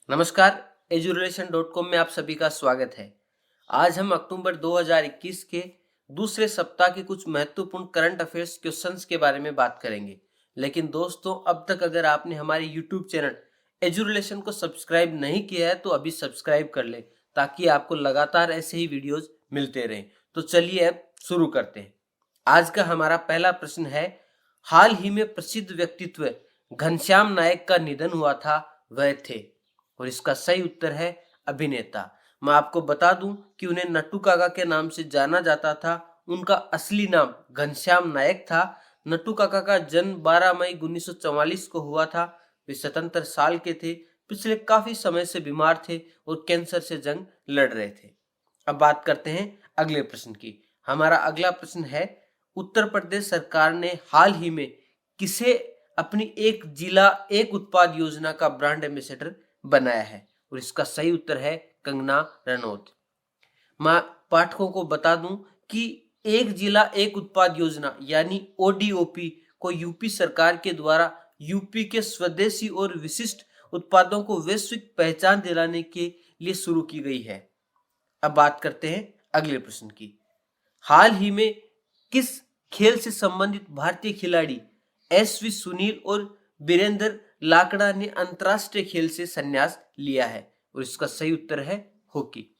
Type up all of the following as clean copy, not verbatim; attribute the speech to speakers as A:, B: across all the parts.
A: नमस्कार। एजुरेशन.com में आप सभी का स्वागत है। आज हम अक्टूबर 2021 के दूसरे सप्ताह के कुछ महत्वपूर्ण करंट अफेयर्स क्वेश्चंस के बारे में बात करेंगे। लेकिन दोस्तों, अब तक अगर आपने हमारे यूट्यूब चैनल एजुरेशन को सब्सक्राइब नहीं किया है तो अभी सब्सक्राइब कर लें, ताकि आपको लगातार ऐसे ही वीडियोज मिलते रहें। तो चलिए अब शुरू करते हैं। आज का हमारा पहला प्रश्न है, हाल ही में प्रसिद्ध व्यक्तित्व घनश्याम नायक का निधन हुआ था, वह थे। और इसका सही उत्तर है अभिनेता। मैं आपको बता दूं कि उन्हें नट्टू काका के नाम से जाना जाता था। उनका असली नाम घनश्याम नायक था। नट्टू काका का जन्म 12 मई 1944 को हुआ था। वे 77 साल के थे। पिछले काफी समय से बीमार थे और कैंसर से जंग लड़ रहे थे। अब बात करते हैं अगले प्रश्न की। हमारा अगला प्रश्न है, उत्तर प्रदेश सरकार ने हाल ही में किसे अपनी एक जिला एक उत्पाद योजना का ब्रांड एम्बेसडर बनाया है? और इसका सही उत्तर है कंगना रनौत। मैं पाठकों को बता दूं कि एक जिला एक उत्पाद योजना यानी ओडीओपी को यूपी सरकार के द्वारा यूपी के स्वदेशी और विशिष्ट उत्पादों को वैश्विक पहचान दिलाने के लिए शुरू की गई है। अब बात करते हैं अगले प्रश्न की। हाल ही में किस खेल से संबंधित भारतीय खिलाड़ी एसवी सुनील और वीरेंद्र लाकड़ा ने अंतरराष्ट्रीय खेल से संन्यास लिया है? और इसका सही उत्तर है हॉकी।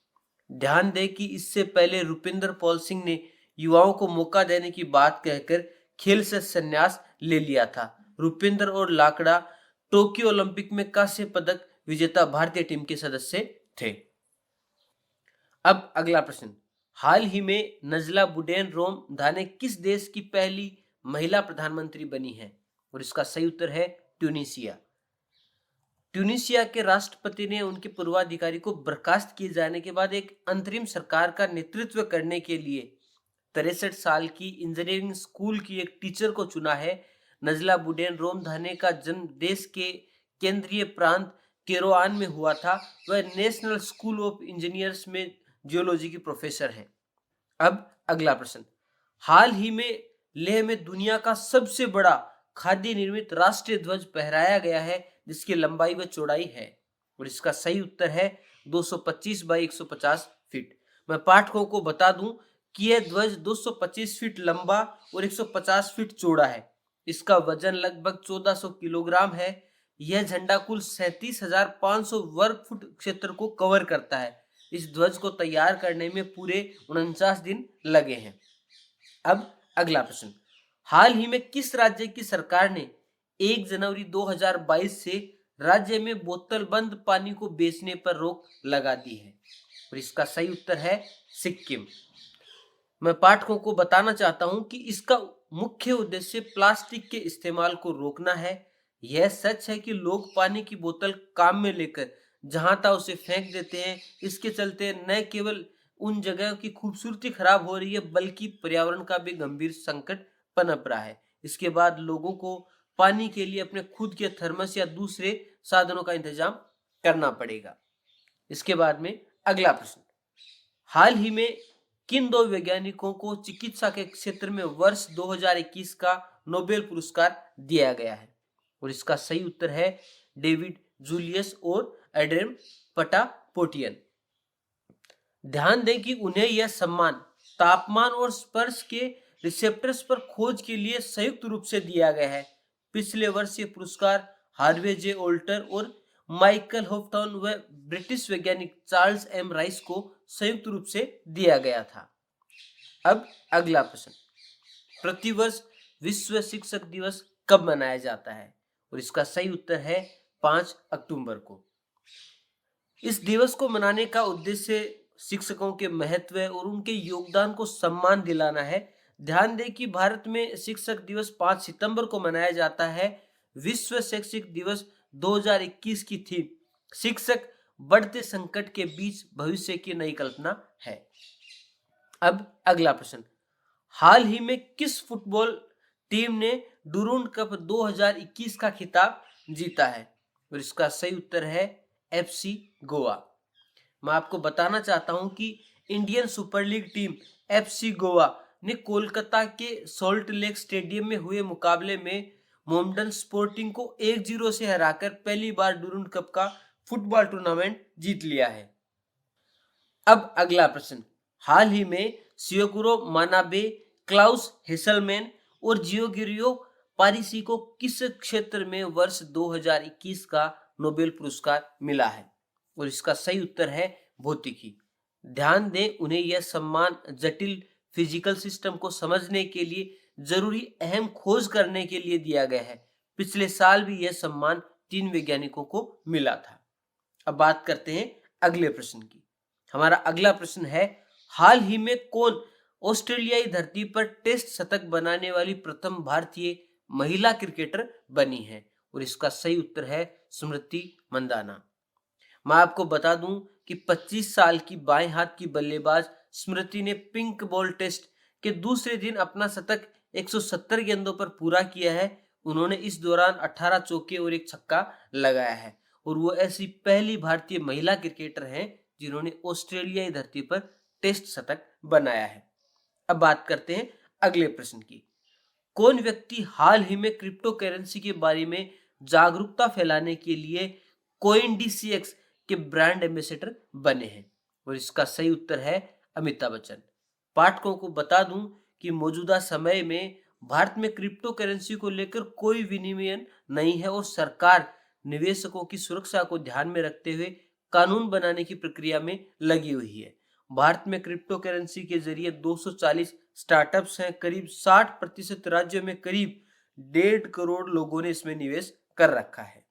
A: ध्यान दें कि इससे पहले रुपिंदर पाल सिंह ने युवाओं को मौका देने की बात कहकर खेल से संन्यास ले लिया था। रुपिंदर और लाकड़ा टोक्यो ओलंपिक में कांस्य पदक विजेता भारतीय टीम के सदस्य थे। अब अगला प्रश्न, हाल ही में नजला बुडेन-रोम धाने किस देश की पहली महिला प्रधानमंत्री बनी है? और इसका सही उत्तर है ट्यूनीशिया। ट्यूनीशिया के राष्ट्रपति ने उनके पूर्वाधिकारी को बर्खास्त किए जाने के बाद एक अंतरिम सरकार का नेतृत्व करने के लिए 63 साल की इंजीनियरिंग स्कूल की एक टीचर को चुना है। नजला बुडेन-रोम धाने का जन्म देश के केंद्रीय प्रांत केरोआन में हुआ था। वह नेशनल स्कूल ऑफ इंजीनियर्स में जियोलॉजी की प्रोफेसर हैं। अब अगला प्रश्न, हाल ही में लेह में दुनिया का सबसे बड़ा खादी निर्मित राष्ट्रीय ध्वज फहराया गया है, जिसकी लंबाई व चौड़ाई है? और इसका सही उत्तर है 225 बाई 150 फीट। मैं पाठकों को बता दूं कि यह ध्वज 225 फीट लंबा और 150 फीट चौड़ा है। इसका वजन लगभग 1400 किलोग्राम है। यह झंडा कुल 37,500 वर्ग फुट क्षेत्र को कवर करता है। इस ध्वज को तैयार करने में पूरे 49 दिन लगे हैं। अब अगला प्रश्न, हाल ही में किस राज्य की सरकार ने 1 जनवरी 2022 से राज्य में बोतल बंद पानी को बेचने पर रोक लगा दी है? और इसका सही उत्तर है सिक्किम। मैं पाठकों को बताना चाहता हूं कि इसका मुख्य उद्देश्य प्लास्टिक के इस्तेमाल को रोकना है। यह सच है कि लोग पानी की बोतल काम में लेकर जहां तक उसे फेंक देते हैं। इसके चलते न केवल उन जगहों की खूबसूरती खराब हो रही है, बल्कि पर्यावरण का भी गंभीर संकट पनप रहा है। इसके बाद लोगों को पानी के लिए अपने खुद के थर्मस या दूसरे साधनों का इंतजाम करना पड़ेगा। इसके बाद में अगला प्रश्न, हाल ही में किन दो वैज्ञानिकों को चिकित्सा के क्षेत्र में वर्ष 2021 का नोबेल पुरस्कार दिया गया है? और इसका सही उत्तर है डेविड जूलियस और एड्रियन पटापोटियन। ध्यान दें कि उन्हें यह सम्मान तापमान और स्पर्श के रिसेप्टर्स पर खोज के लिए संयुक्त रूप से दिया गया है। पिछले वर्ष ये पुरस्कार हार्वे जे ओल्टर और माइकल हॉफटन व ब्रिटिश वैज्ञानिक चार्ल्स एम राइस को संयुक्त रूप से दिया गया था। अब अगला प्रश्न, प्रतिवर्ष विश्व शिक्षक दिवस कब मनाया जाता है? और इसका सही उत्तर है 5 अक्टूबर को। इस दिवस को मनाने का उद्देश्य शिक्षकों के महत्व और उनके योगदान को सम्मान दिलाना है। ध्यान दें कि भारत में शिक्षक दिवस 5 सितंबर को मनाया जाता है। विश्व शैक्षिक दिवस 2021 की थीम शिक्षक बढ़ते संकट के बीच भविष्य की नई कल्पना है। अब अगला प्रश्न, हाल ही में किस फुटबॉल टीम ने डूरांड कप 2021 का खिताब जीता है? और इसका सही उत्तर है एफसी गोवा। मैं आपको बताना चाहता हूं कि Indian super league team FC Goa ने कोलकाता के सॉल्ट लेक स्टेडियम में हुए मुकाबले में मोहम्मडन स्पोर्टिंग को 1-0 से हराकर पहली बार डूरांड कप का फुटबॉल टूर्नामेंट जीत लिया है। अब अगला प्रश्न, हाल ही में सियोकुरो मानाबे, क्लाउस हेसलमैन और जियोगिरियो पारिसी को किस क्षेत्र में वर्ष 2021 का नोबेल पुरस्कार मिला है? और इसका सही उत्तर है भौतिकी। ध्यान दें, उन्हें यह सम्मान जटिल फिजिकल सिस्टम को समझने के लिए जरूरी अहम खोज करने के लिए दिया गया है। पिछले साल भी यह सम्मान 3 वैज्ञानिकों को मिला था। अब बात करते हैं अगले प्रश्न की। हमारा अगला प्रश्न है, हाल ही में कौन ऑस्ट्रेलियाई धरती पर टेस्ट शतक बनाने वाली प्रथम भारतीय महिला क्रिकेटर बनी है? और इसका सही उत्तर है स्मृति मंदाना। मैं आपको बता दूं कि 25 साल की बाएं हाथ की बल्लेबाज स्मृति ने पिंक बॉल टेस्ट के दूसरे दिन अपना शतक 170 गेंदों पर पूरा किया है। उन्होंने इस दौरान 18 चौके और एक छक्का लगाया है और वो ऐसी पहली भारतीय महिला क्रिकेटर हैं जिन्होंने ऑस्ट्रेलियाई धरती पर टेस्ट शतक बनाया है। अब बात करते हैं अगले प्रश्न की। कौन व्यक्ति हाल ही में क्रिप्टो करेंसी के बारे में जागरूकता फैलाने के लिए CoinDCX के ब्रांड एम्बेसडर बने हैं? और इसका सही उत्तर है अमिताभ बच्चन। पाठकों को बता दूं कि मौजूदा समय में भारत में क्रिप्टो करेंसी को लेकर कोई विनियमन नहीं है और सरकार निवेशकों की सुरक्षा को ध्यान में रखते हुए कानून बनाने की प्रक्रिया में लगी हुई है। भारत में क्रिप्टो करेंसी के जरिए 240 स्टार्टअप्स हैं। करीब 60% राज्यों में करीब 1.5 करोड़ लोगों ने इसमें निवेश कर रखा है।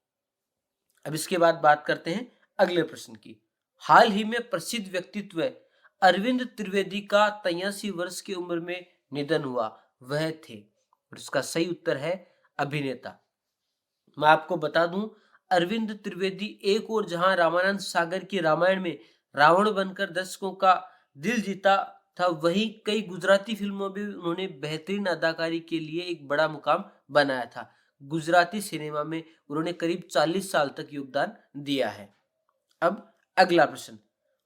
A: अब इसके बाद बात करते हैं अगले प्रश्न की। हाल ही में प्रसिद्ध व्यक्तित्व अरविंद त्रिवेदी का 83 वर्ष की उम्र में निधन हुआ, वह थे? और इसका सही उत्तर है अभिनेता। मैं आपको बता दूं, अरविंद त्रिवेदी एक और जहां रामानंद सागर की रामायण में रावण बनकर दर्शकों का दिल जीता था, वहीं कई गुजराती फिल्मों में उन्होंने बेहतरीन अदाकारी के लिए एक बड़ा मुकाम बनाया था। गुजराती सिनेमा में उन्होंने करीब 40 साल तक योगदान दिया है। अब अगला प्रश्न,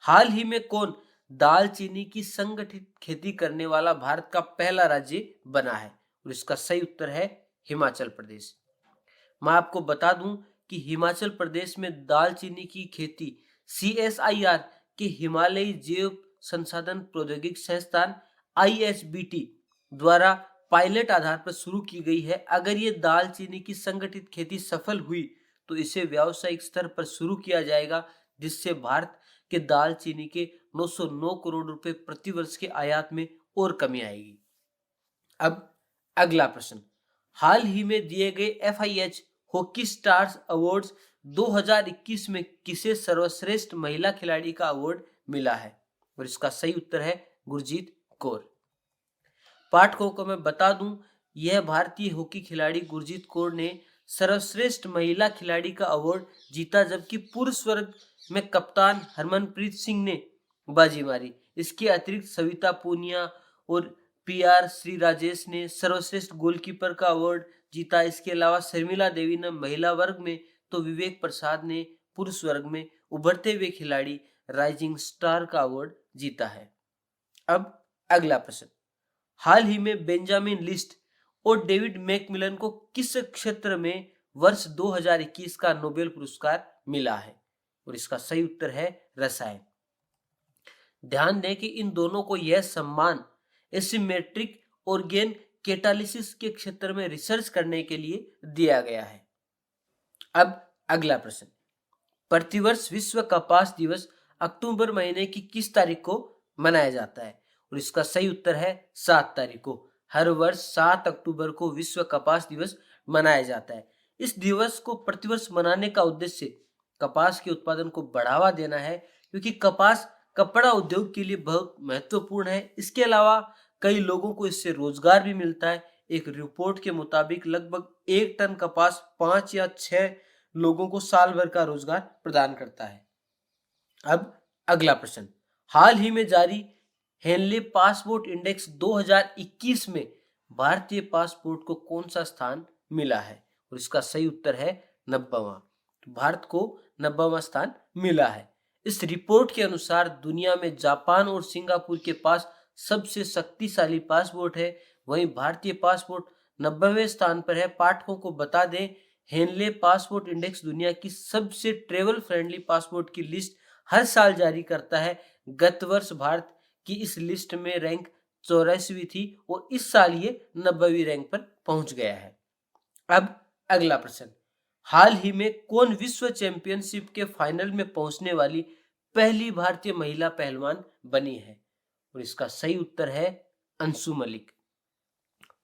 A: हाल ही में कौन दालचीनी की संगठित खेती करने वाला भारत का पहला राज्य बना है? और इसका सही उत्तर है हिमाचल प्रदेश। मैं आपको बता दूं कि हिमाचल प्रदेश में दालचीनी की खेती CSIR के हिमालयी जैव संसाधन प्रौद्योगिकी संस्थान IHBT द्वारा पायलट आधार पर शुरू की गई है। अगर ये दालचीनी की संगठित खेती सफल हुई तो इसे व्यावसायिक स्तर पर शुरू किया जाएगा, जिससे भारत के दालचीनी के 909 करोड़ रुपए प्रति वर्ष के आयात में और कमी आएगी। अब अगला प्रश्न, हाल ही में दिए गए FIH हॉकी स्टार्स अवार्ड्स 2021 में किसे सर्वश्रेष्ठ महिला खिलाड़ी का अवार्ड मिला है? और इसका सही उत्तर है गुरजीत कौर। पाठकों को मैं बता दूं, यह भारतीय हॉकी खिलाड़ी गुरजीत कौर ने सर्वश्रेष्ठ महिला खिलाड़ी का अवार्ड जीता, जबकि पुरुष वर्ग में कप्तान हरमनप्रीत सिंह ने बाजी मारी। इसके अतिरिक्त सविता पूनिया और PR श्री राजेश ने सर्वश्रेष्ठ गोलकीपर का अवार्ड जीता। इसके अलावा शर्मिला देवी ने महिला वर्ग में तो विवेक प्रसाद ने पुरुष वर्ग में उभरते हुए खिलाड़ी राइजिंग स्टार का अवार्ड जीता है। अब अगला प्रश्न, हाल ही में बेंजामिन लिस्ट और डेविड मैकमिलन को किस क्षेत्र में वर्ष 2021 का नोबेल पुरस्कार मिला है? और इसका सही उत्तर है रसायन। ध्यान दें कि इन दोनों को यह सम्मान एसिमेट्रिक ऑर्गेन कैटालिसिस के क्षेत्र में रिसर्च करने के लिए दिया गया है। अब अगला प्रश्न, प्रतिवर्ष विश्व कपास दिवस अक्टूबर महीने की किस तारीख को मनाया जाता है? और इसका सही उत्तर है 7 तारीख को। हर वर्ष 7 अक्टूबर को विश्व कपास दिवस मनाया जाता है। इस दिवस को प्रतिवर्ष मनाने का उद्देश्य कपास के उत्पादन को बढ़ावा देना है, क्योंकि कपास कपड़ा उद्योग के लिए बहुत महत्वपूर्ण है। इसके अलावा कई लोगों को इससे रोजगार भी मिलता है। एक रिपोर्ट के मुताबिक लगभग 1 टन कपास 5 या 6 लोगों को साल भर का रोजगार प्रदान करता है। अब अगला प्रश्न, हाल ही में जारी हेनले पासपोर्ट इंडेक्स 2021 में भारतीय पासपोर्ट को कौन सा स्थान मिला है? और इसका सही उत्तर है 90वां। भारत को 90वां स्थान मिला है। इस रिपोर्ट के अनुसार दुनिया में जापान और सिंगापुर के पास सबसे शक्तिशाली पासपोर्ट है, वहीं भारतीय पासपोर्ट 90वें स्थान पर है। पाठकों को बता दें हेनले पासपोर्ट इंडेक्स दुनिया की सबसे ट्रेवल फ्रेंडली पासपोर्ट की लिस्ट हर साल जारी करता है। गत वर्ष भारत की इस लिस्ट में रैंक 84वीं थी और इस साल ये 90वीं रैंक पर पहुंच गया है। अब अगला प्रश्न, हाल ही में कौन विश्व चैंपियनशिप के फाइनल में पहुंचने वाली पहली भारतीय महिला पहलवान बनी है? और इसका सही उत्तर है अंशु मलिक।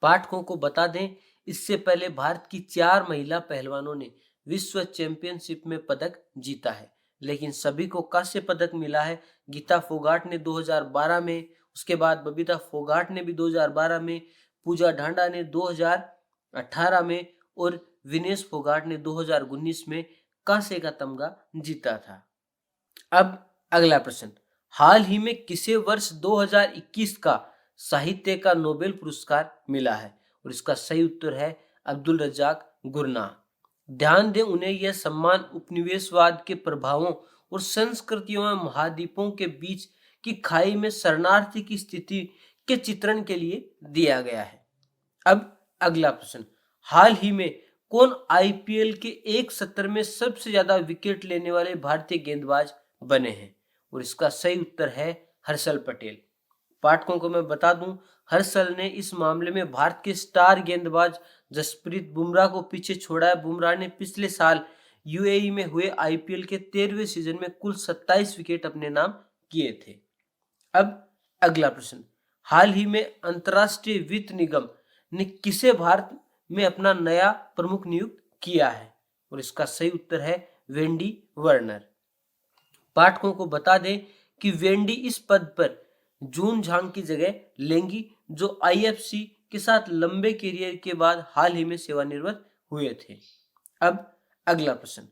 A: पाठकों को बता दें, इससे पहले भारत की 4 महिला पहलवानों ने विश्व चैंपियनशिप में पदक जीता है, लेकिन सभी को कांस्य पदक मिला है। गीता फोगाट ने 2012 में, उसके बाद बबीता फोगाट ने भी 2012 में, पूजा ढांडा ने 2018 में और विनेश फोगाट ने 2019 में कांस्य का तमगा जीता था। अब अगला प्रश्न, हाल ही में किसे वर्ष 2021 का साहित्य का नोबेल पुरस्कार मिला है? और इसका सही उत्तर है अब्दुल रज्जाक गुरनाह। ध्यान दें, उन्हें यह सम्मान उपनिवेशवाद के प्रभावों और संस्कृतियों में महाद्वीपों के बीच की खाई में शरणार्थी की स्थिति के चित्रण के लिए दिया गया है। अब अगला प्रश्न, हाल ही में कौन आईपीएल के एक सत्र में सबसे ज्यादा विकेट लेने वाले भारतीय गेंदबाज बने हैं? और इसका सही उत्तर है हर्षल पटेल। पाठकों को मैं बता दूं, हर्षल ने इस मामले में भारत के स्टार गेंदबाज जसप्रीत बुमराह को पीछे छोड़ा है। बुमराह ने पिछले साल यूएई में हुए आईपीएल के 13वें सीजन में कुल 27 विकेट अपने नाम किए थे। अब अगला प्रश्न, हाल ही में अंतर्राष्ट्रीय वित्त निगम ने किसे भारत में अपना नया प्रमुख नियुक्त किया है? और इसका सही उत्तर है वेंडी वर्नर। पाठकों को बता दें कि वेंडी इस पद पर जून झांग की जगह लेंगी, जो आईएफसी के साथ लंबे करियर के बाद हाल ही में सेवानिवृत्त हुए थे। अब अगला प्रश्न,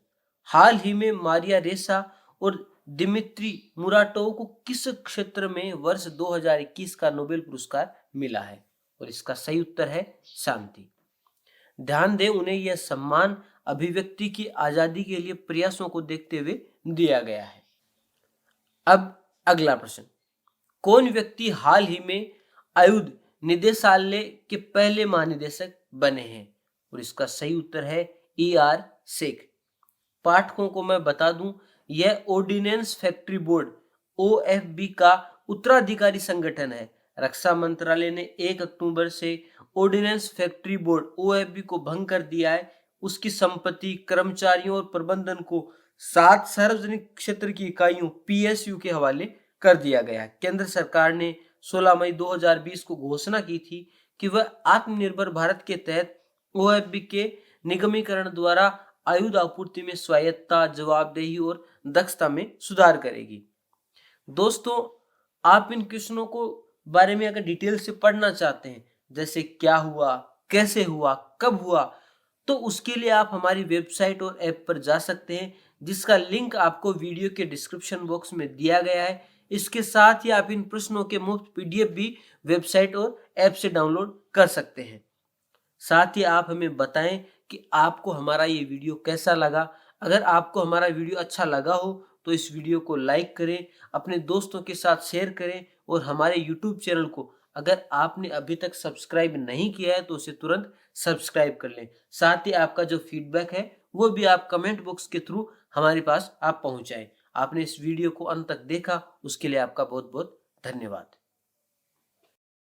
A: हाल ही में मारिया रेसा और दिमित्री मुराटोव को किस क्षेत्र में वर्ष 2021 का नोबेल पुरस्कार मिला है? और इसका सही उत्तर है शांति। ध्यान दें, उन्हें यह सम्मान अभिव्यक्ति की आजादी के लिए प्रयासों को देखते हुए दिया गया है। अब अगला प्रश्न, कौन व्यक्ति हाल ही में आयुध निदेशालय के पहले महानिदेशक बने हैं? और इसका सही उत्तर है ER शेख। पाठकों को मैं बता दूं, यह ऑर्डिनेंस फैक्ट्री बोर्ड OFB का उत्तराधिकारी संगठन है। रक्षा मंत्रालय ने 1 अक्टूबर से ऑर्डिनेंस फैक्ट्री बोर्ड OFB को भंग कर दिया है। उसकी संपत्ति, कर्मचारियों और प्रबंधन को 7 सार्वजनिक क्षेत्र की इकाइयों PSU के हवाले कर दिया गया है। केंद्र सरकार ने 16 मई 2020 को घोषणा की थी कि वह आत्मनिर्भर भारत के तहत OFB के निगमीकरण द्वारा आयुध आपूर्ति में स्वायत्तता, जवाबदेही और दक्षता में सुधार करेगी। दोस्तों, आप इन क्वेश्चनों को बारे में अगर डिटेल से पढ़ना चाहते हैं, जैसे क्या हुआ, कैसे हुआ, कब हुआ, तो उसके लिए आप हमारी वेबसाइट और ऐप पर जा सकते हैं, जिसका लिंक आपको वीडियो के डिस्क्रिप्शन बॉक्स में दिया गया है। इसके साथ ही आप इन प्रश्नों के मुफ्त PDF भी वेबसाइट और ऐप से डाउनलोड कर सकते हैं। साथ ही आप हमें बताएं कि आपको हमारा ये वीडियो कैसा लगा। अगर आपको हमारा वीडियो अच्छा लगा हो तो इस वीडियो को लाइक करें, अपने दोस्तों के साथ शेयर करें और हमारे YouTube चैनल को अगर आपने अभी तक सब्सक्राइब नहीं किया है तो उसे तुरंत सब्सक्राइब कर लें। साथ ही आपका जो फीडबैक है वो भी आप कमेंट बॉक्स के थ्रू हमारे पास आप पहुंचाएं। आपने इस वीडियो को अंत तक देखा, उसके लिए आपका बहुत बहुत धन्यवाद।